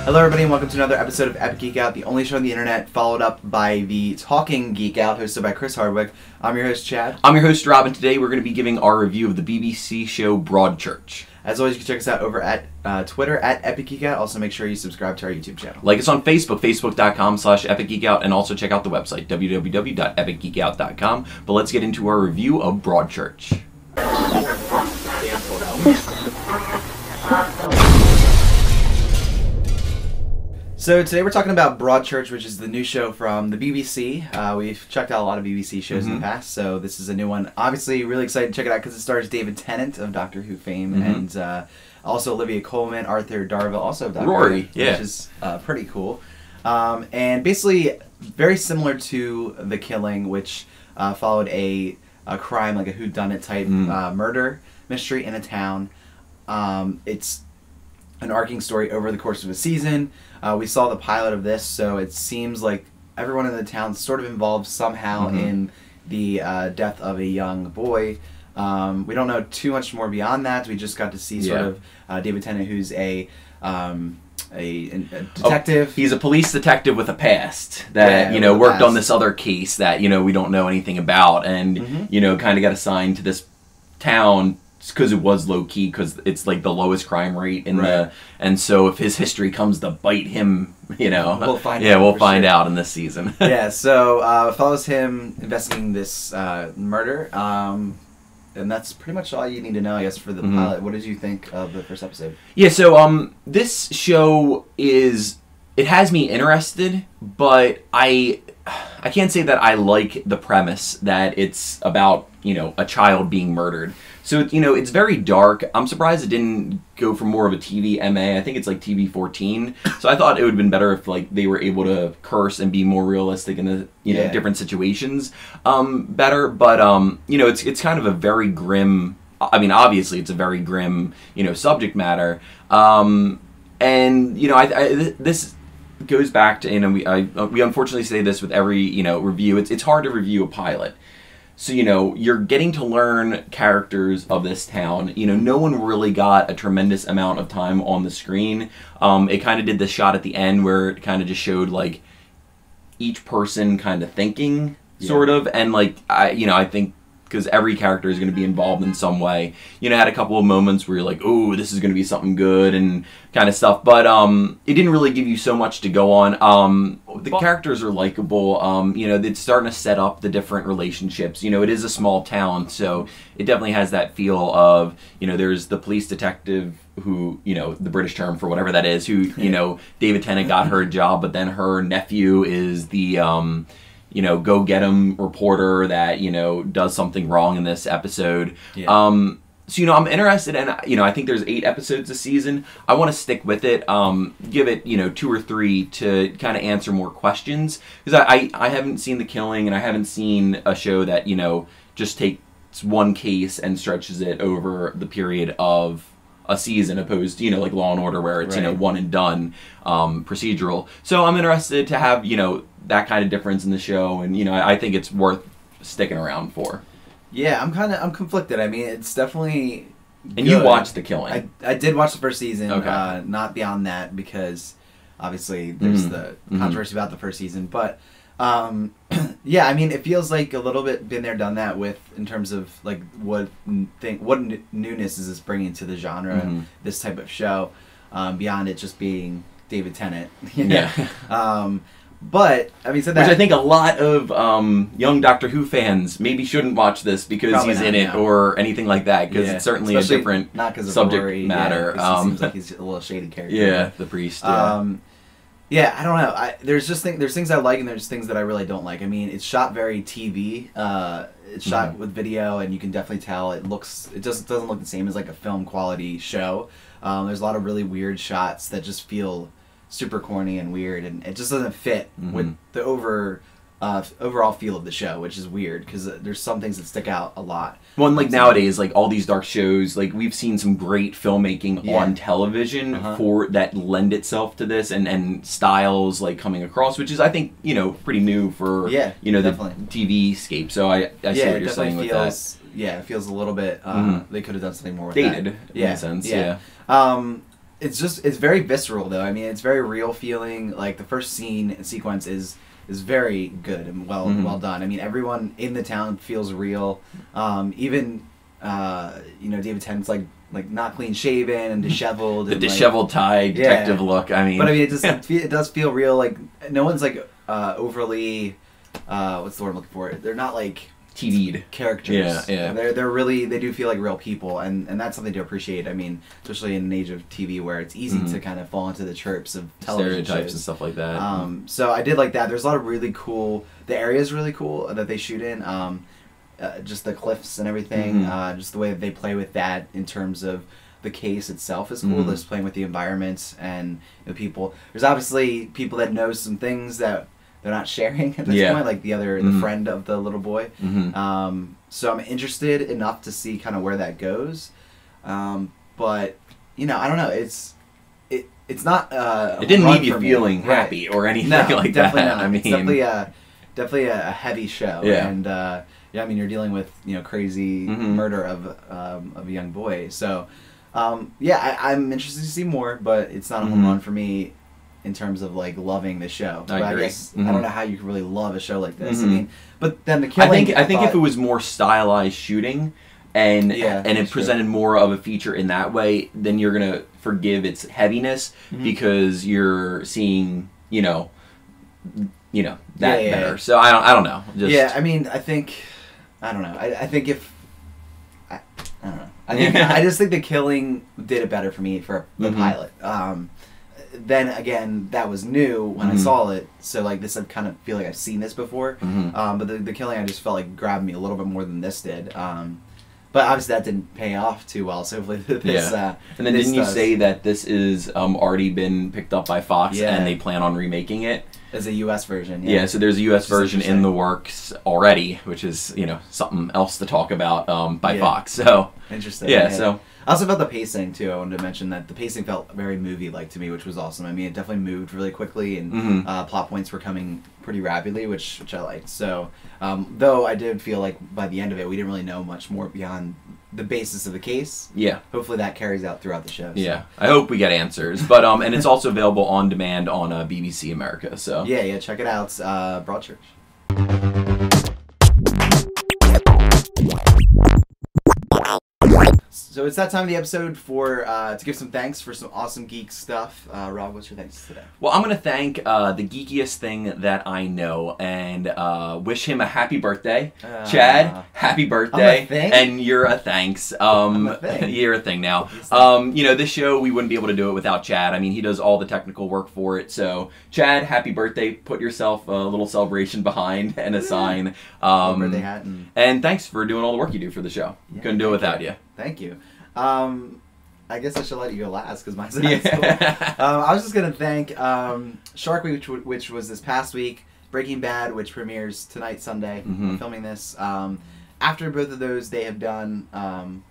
Hello everybody and welcome to another episode of Epic Geek Out, the only show on the internet followed up by the Talking Geek Out, hosted by Chris Hardwick. I'm your host, Chad. I'm your host, Rob, and today we're going to be giving our review of the BBC show Broadchurch. As always, you can check us out over at Twitter at Epic Geek Out. Also, make sure you subscribe to our YouTube channel. Like us on Facebook, facebook.com/epicgeekout, and also check out the website, www.epicgeekout.com. But let's get into our review of Broadchurch. So today we're talking about Broadchurch, which is the new show from the BBC. We've checked out a lot of BBC shows in the past, so this is a new one. Obviously, really excited to check it out because it stars David Tennant of Doctor Who fame, and also Olivia Colman, Arthur Darvill, also of Doctor Who, which is pretty cool. And basically, very similar to The Killing, which followed a crime, like a whodunit type murder mystery in a town. It's an arcing story over the course of a season. We saw the pilot of this, so it seems like everyone in the town is sort of involved somehow in the death of a young boy. We don't know too much more beyond that. We just got to see sort of David Tennant, who's a detective. Oh, he's a police detective with a past that worked on this other case that we don't know anything about, and kind of got assigned to this town because it was low key, because it's like the lowest crime rate in the, and so if his history comes to bite him, we'll find out in this season. So follows him investigating this murder, and that's pretty much all you need to know, I guess, for the pilot. What did you think of the first episode? Yeah, so this show it has me interested, but I can't say that I like the premise that it's about a child being murdered. So, it's very dark. I'm surprised it didn't go for more of a TV MA. I think it's like TV 14. So I thought it would have been better if they were able to curse and be more realistic in the different situations better. But it's kind of a very grim. I mean, obviously it's a very grim subject matter. This goes back to we unfortunately say this with every review. It's hard to review a pilot. So, you're getting to learn characters of this town. No one really got a tremendous amount of time on the screen. It kind of did this shot at the end where it kind of just showed, each person kind of thinking, sort of. And, I think because every character is going to be involved in some way. Had a couple of moments where you're like, oh, this is going to be something good and kind of stuff. But it didn't really give you so much to go on. The characters are likable. It's starting to set up the different relationships. It is a small town, so it definitely has that feel of, there's the police detective who, the British term for whatever that is, who, David Tennant got her a job, but then her nephew is the... go get him reporter that, does something wrong in this episode. So, I'm interested, and, I think there's 8 episodes a season. I want to stick with it, give it, 2 or 3 to kind of answer more questions. Because I haven't seen The Killing, and I haven't seen a show that, just takes one case and stretches it over the period of a season, opposed to, like Law and Order, where it's, one and done procedural. So I'm interested to have, that kind of difference in the show, and, I think it's worth sticking around for. Yeah, I'm conflicted. I mean, it's definitely good. And you watched The Killing. I did watch the first season, okay. Not beyond that, because obviously there's the controversy about the first season, but yeah, I mean, it feels like a little bit been there, done that with, in terms of what newness is this bringing to the genre, this type of show, beyond it just being David Tennant. But I mean, which I think a lot of young Doctor Who fans maybe shouldn't watch this because he's in it or anything like that, because it's certainly a different subject matter. He seems like he's a little shady character. Yeah, the priest. Yeah, I don't know. There's things I like and there's things that I really don't like. I mean, it's shot very TV. It's shot with video, and you can definitely tell it doesn't look the same as like a film quality show. There's a lot of really weird shots that just feel super corny and weird, and it just doesn't fit with the overall feel of the show, which is weird because there's some things that stick out a lot. Well, and nowadays, all these dark shows, we've seen some great filmmaking on television for that lend itself to this, and styles coming across, which is, I think, pretty new for the TV scape. So I see what you're saying with that. Yeah, it feels a little bit. They could have done something more with dated that. in a sense. Yeah. it's very visceral though. I mean, it's very real feeling. Like the first scene and sequence is very good and well done. I mean, everyone in the town feels real. Even David Tennant's like not clean shaven and disheveled. The disheveled tie detective look. I mean, but I mean, it does feel real. Like no one's like overly what's the word I'm looking for? They're not like TV'd characters. Yeah. They're really, they do feel like real people, and that's something to appreciate. I mean, especially in an age of TV where it's easy to kind of fall into the tropes of television stereotypes shows. and stuff like that. So I did like that. There's a lot of really cool. The area is really cool that they shoot in. Just the cliffs and everything. Just the way that they play with that in terms of the case itself is cool. Just playing with the environment and the people. There's obviously people that know some things that they're not sharing at this point, like the friend of the little boy. So I'm interested enough to see kind of where that goes. But I don't know. It's not. It didn't leave you feeling happy or anything like that. Not. I mean, it's definitely a heavy show. And I mean, you're dealing with crazy murder of a young boy. So I'm interested to see more, but it's not a home run for me in terms of like loving the show. I agree. Guess I don't know how you can really love a show like this. I mean, but then the killing. I think if it was more stylized shooting and it presented more of a feature in that way, then you're gonna forgive its heaviness because you're seeing that better. So I don't know. I mean, I think I don't know. I think if I don't know. I just think the killing did it better for me for the pilot. Then again, that was new when I saw it, so like this, I kind of feel like I've seen this before. But the killing, I just felt like grabbed me a little bit more than this did. But obviously that didn't pay off too well. So hopefully this. And then didn't you say that this is already been picked up by Fox and they plan on remaking it? As a U.S. version, yeah. So there's a U.S. version in the works already, which is something else to talk about by Fox. So interesting. Yeah. So I also felt the pacing too. I wanted to mention that the pacing felt very movie-like to me, which was awesome. I mean, it definitely moved really quickly, and plot points were coming pretty rapidly, which I liked. So though I did feel like by the end of it, we didn't really know much more beyond the basis of the case. Yeah. Hopefully that carries out throughout the show. So. Yeah. I hope we get answers. But and it's also available on demand on BBC America. So yeah, check it out. Broadchurch. So it's that time of the episode for to give some thanks for some awesome geek stuff. Rob, what's your thanks today? Well, I'm going to thank the geekiest thing that I know and wish him a happy birthday. Chad, happy birthday. I'm a thing? And you're a thanks. I'm a thing. You're a thing now. This show, we wouldn't be able to do it without Chad. I mean, he does all the technical work for it. So, Chad, happy birthday. Put yourself a little celebration behind and a sign. Birthday hat. And thanks for doing all the work you do for the show. Yeah, couldn't do it without you. Thank you. I guess I should let you go last because mine's not cool. I was just going to thank Shark Week, which was this past week, Breaking Bad, which premieres tonight, Sunday. We're filming this. After both of those, they have done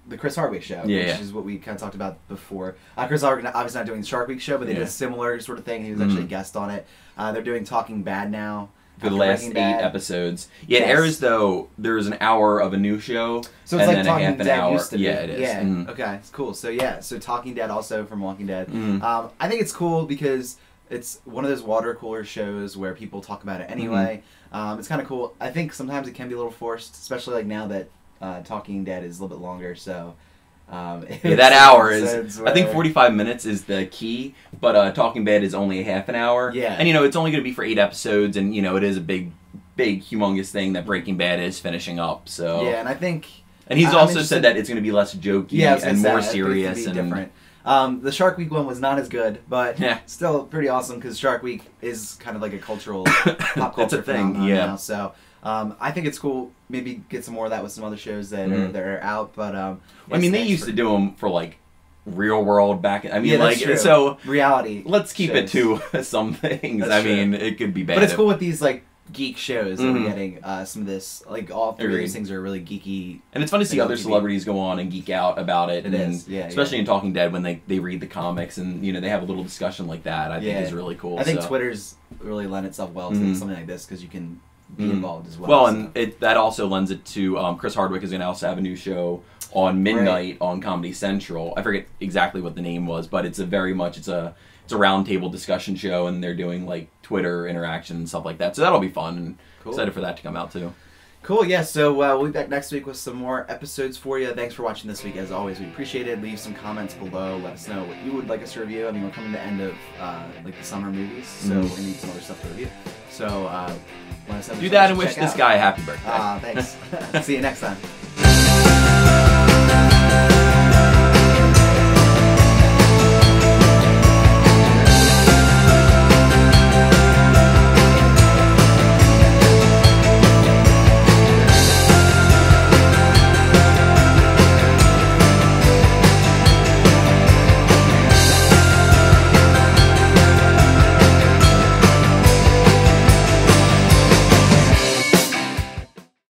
the Chris Hardwick show, which is what we kind of talked about before. Chris Hardwick obviously not doing the Shark Week show, but they did a similar sort of thing. He was actually a guest on it. They're doing Talking Bad now. For the last 8 episodes. Yeah, it airs though. There's an hour of a new show, so it's and like then Talking a half an Dead hour. Used to be. Yeah, it is. Yeah. Okay, it's cool. So so Talking Dead also from Walking Dead. I think it's cool because it's one of those water cooler shows where people talk about it anyway. It's kind of cool. I think sometimes it can be a little forced, especially like now that Talking Dead is a little bit longer. So. That hour is. I think 45 minutes is the key, but Talking Bad is only a half an hour. Yeah. And it's only going to be for 8 episodes, and it is a big, humongous thing that Breaking Bad is finishing up. So yeah, and I think. And he's also said that it's going to be less jokey and more serious and different. The Shark Week one was not as good, but still pretty awesome because Shark Week is kind of like a cultural pop culture thing now. So. I think it's cool. Maybe get some more of that with some other shows that are out. But I mean, they used to do them for like real world back. I mean, that's true. So reality. Let's keep it to some things. That's true. Mean, it could be bad. But it's cool with these like geek shows that we're getting. Some of this, like all three of these things are really geeky. And it's fun to see other celebrities go on and geek out about it. It is, especially in Talking Dead when they read the comics and they have a little discussion like that. I think is really cool. I think Twitter's really lent itself well to something like this because you can be involved as well. Well, so. and that also lends it to Chris Hardwick is going to also have a new show on midnight on Comedy Central. I forget exactly what the name was, but it's a roundtable discussion show, and they're doing like Twitter interaction and stuff like that. So that'll be fun, and excited for that to come out too. Cool, yeah, so we'll be back next week with some more episodes for you. Thanks for watching this week. As always, we appreciate it. Leave some comments below. Let us know what you would like us to review. I mean, we're coming to the end of like the summer movies, so we're going to need some other stuff to review. So let us know. Do that and wish this guy a happy birthday. Thanks. See you next time.